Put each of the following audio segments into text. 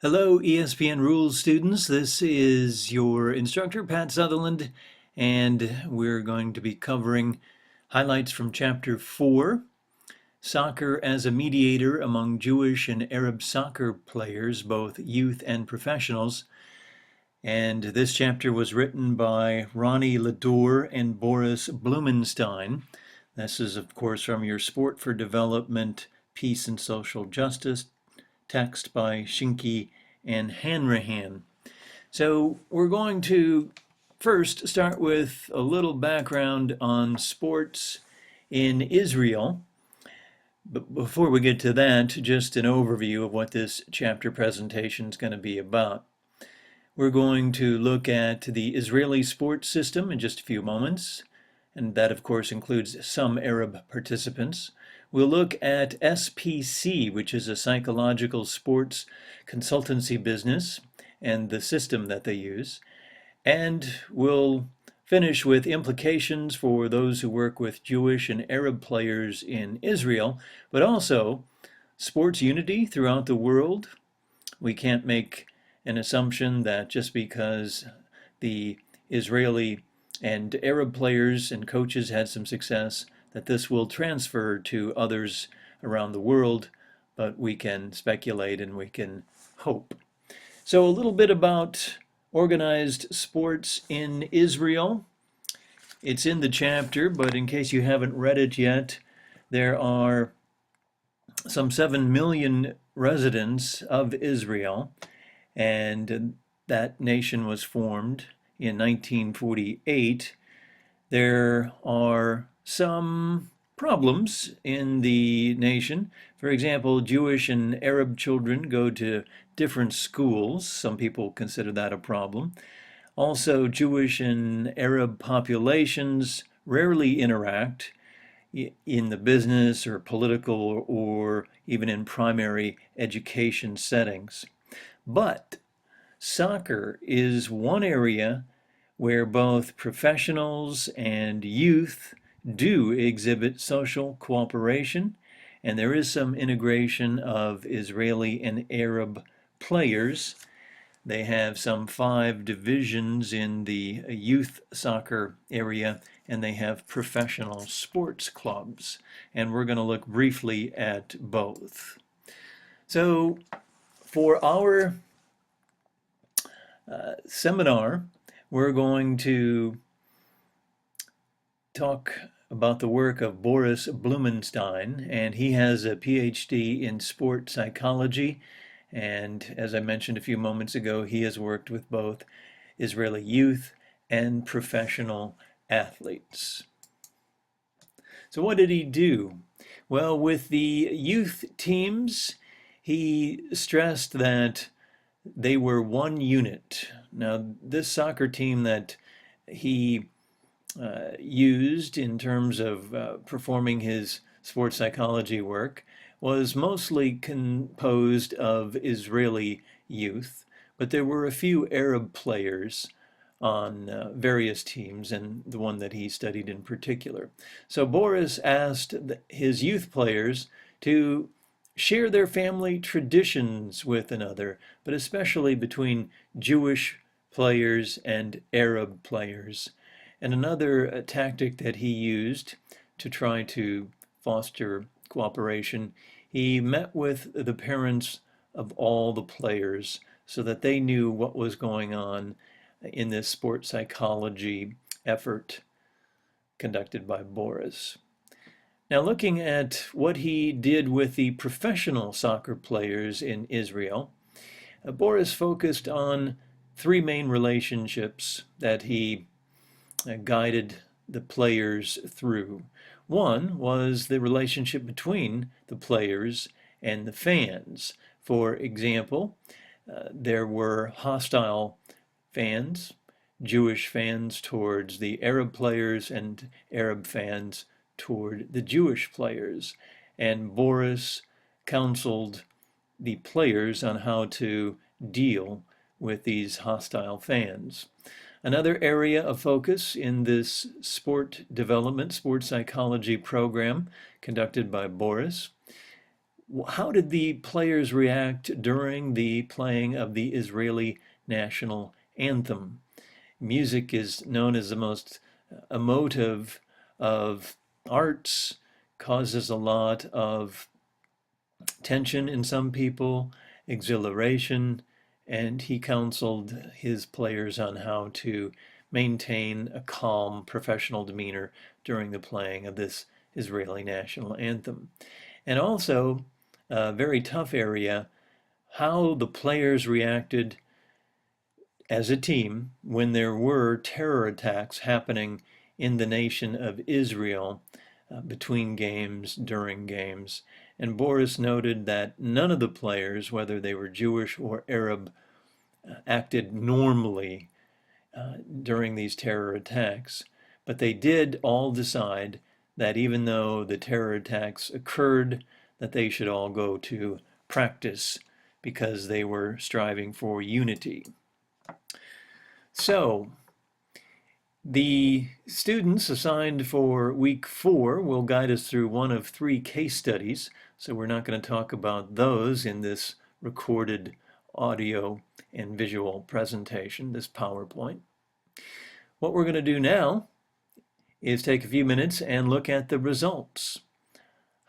Hello, ESPN Rules students. This is your instructor, Pat Sutherland, and we're going to be covering highlights from Chapter 4, Soccer as a Mediator Among Jewish and Arab Soccer Players, both youth and professionals. And this chapter was written by Ronnie Lador and Boris Blumenstein. This is, of course, from your Sport for Development, Peace and Social Justice text by Schinke and Hanrahan. So we're going to first start with a little background on sports in Israel. But before we get to that, just an overview of what this chapter presentation is going to be about. We're going to look at the Israeli sports system in just a few moments, and that of course includes some Arab participants. We'll look at SPC, which is a psychological sports consultancy business, and the system that they use. And we'll finish with implications for those who work with Jewish and Arab players in Israel, but also sports unity throughout the world. We can't make an assumption that just because the Israeli and Arab players and coaches had some success, that this will transfer to others around the world, but we can speculate and we can hope. So a little bit about organized sports in Israel. It's in the chapter, but in case you haven't read it yet, there are some 7 million residents of Israel, and that nation was formed in 1948. There are some problems in the nation. For example, Jewish and Arab children go to different schools. Some people consider that a problem. Also, Jewish and Arab populations rarely interact in the business or political or even in primary education settings. But soccer is one area where both professionals and youth do exhibit social cooperation, and there is some integration of Israeli and Arab players. They have some 5 divisions in the youth soccer area, and they have professional sports clubs. And we're going to look briefly at both. So for our seminar, we're going to talk about the work of Boris Blumenstein, and he has a PhD in sport psychology, and as I mentioned a few moments ago, he has worked with both Israeli youth and professional athletes. So what did he do? Well, with the youth teams, he stressed that they were one unit. Now, this soccer team that he used in terms of performing his sports psychology work was mostly composed of Israeli youth, but there were a few Arab players on various teams, and the one that he studied in particular. So Boris asked his youth players to share their family traditions with another, but especially between Jewish players and Arab players. And another tactic that he used to try to foster cooperation, he met with the parents of all the players so that they knew what was going on in this sports psychology effort conducted by Boris. Now, looking at what he did with the professional soccer players in Israel, Boris focused on 3 main relationships that he guided the players through. One was the relationship between the players and the fans. For example, there were hostile fans, Jewish fans towards the Arab players and Arab fans toward the Jewish players. And Boris counseled the players on how to deal with these hostile fans. Another area of focus in this sport development, sports psychology program conducted by Boris How did the players react during the playing of the Israeli national anthem? Music is known as the most emotive of arts, causes a lot of tension in some people, exhilaration, and he counseled his players on how to maintain a calm professional demeanor during the playing of this Israeli national anthem. And also, a very tough area, how the players reacted as a team when there were terror attacks happening in the nation of Israel between games, during games. And Boris noted that none of the players, whether they were Jewish or Arab, acted normally during these terror attacks. But they did all decide that even though the terror attacks occurred, that they should all go to practice because they were striving for unity. So, the students assigned for week 4 will guide us through one of 3 case studies, so we're not going to talk about those in this recorded audio and visual presentation, this PowerPoint. What we're going to do now is take a few minutes and look at the results.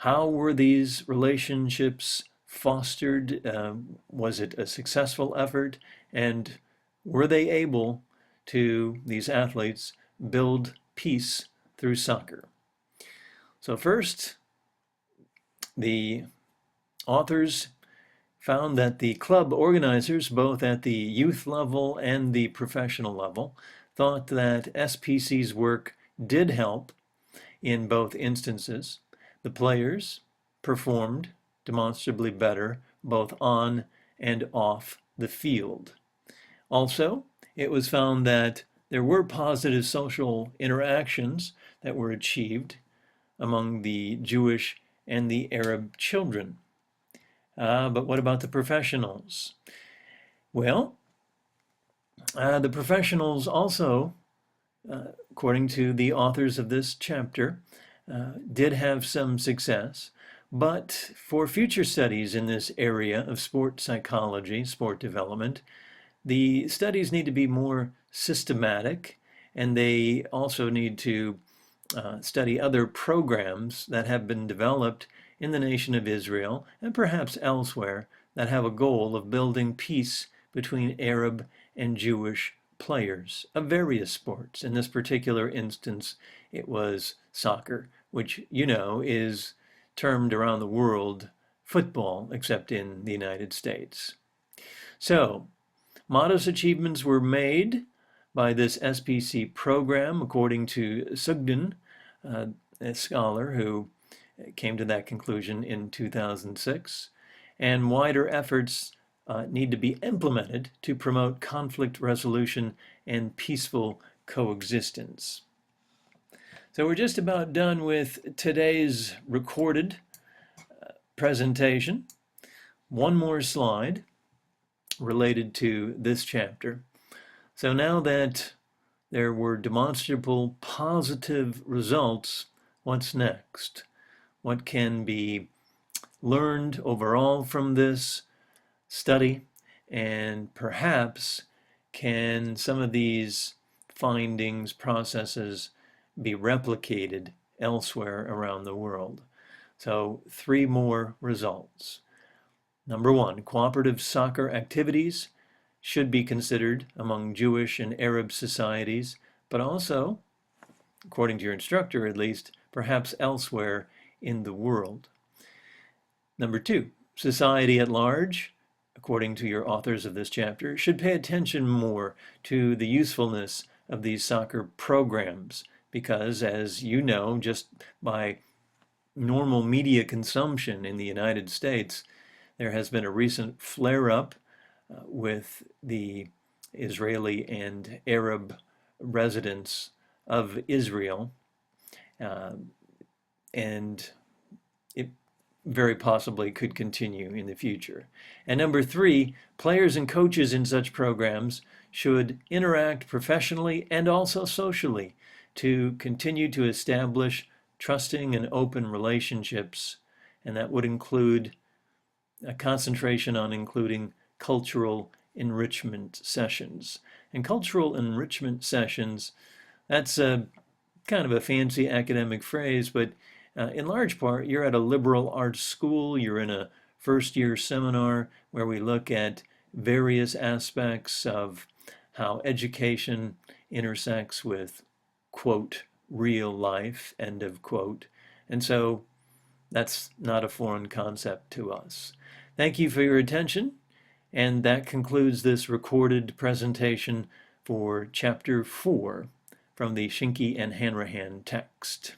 How were these relationships fostered? Was it a successful effort? And were they able to, these athletes, build peace through soccer? So first, the authors found that the club organizers, both at the youth level and the professional level, thought that SPC's work did help in both instances. The players performed demonstrably better both on and off the field. Also, it was found that there were positive social interactions that were achieved among the Jewish and the Arab children. But what about the professionals? Well, the professionals also, according to the authors of this chapter, did have some success. But for future studies in this area of sport psychology, sport development, the studies need to be more systematic, and they also need to study other programs that have been developed in the nation of Israel and perhaps elsewhere that have a goal of building peace between Arab and Jewish players of various sports. In this particular instance, it was soccer, which you know is termed around the world football, except in the United States. So, modest achievements were made by this SPC program, according to Sugden, a scholar who came to that conclusion in 2006, and wider efforts need to be implemented to promote conflict resolution and peaceful coexistence. So we're just about done with today's recorded presentation. One more slide related to this chapter. So now that there were demonstrable positive results, what's next? What can be learned overall from this study? And perhaps can some of these findings, processes be replicated elsewhere around the world? So 3 more results. Number 1, cooperative soccer activities should be considered among Jewish and Arab societies, but also, according to your instructor at least, perhaps elsewhere in the world. Number 2, society at large, according to your authors of this chapter, should pay attention more to the usefulness of these soccer programs, because, as you know, just by normal media consumption in the United States, there has been a recent flare-up with the Israeli and Arab residents of Israel, and it very possibly could continue in the future. And number 3, players and coaches in such programs should interact professionally and also socially to continue to establish trusting and open relationships, and that would include a concentration on including cultural enrichment sessions. And cultural enrichment sessions, that's a kind of a fancy academic phrase, but in large part, you're at a liberal arts school, you're in a first year seminar where we look at various aspects of how education intersects with, quote, real life, end of quote. And so that's not a foreign concept to us. Thank you for your attention, and that concludes this recorded presentation for Chapter 4 from the Schinke and Hanrahan text.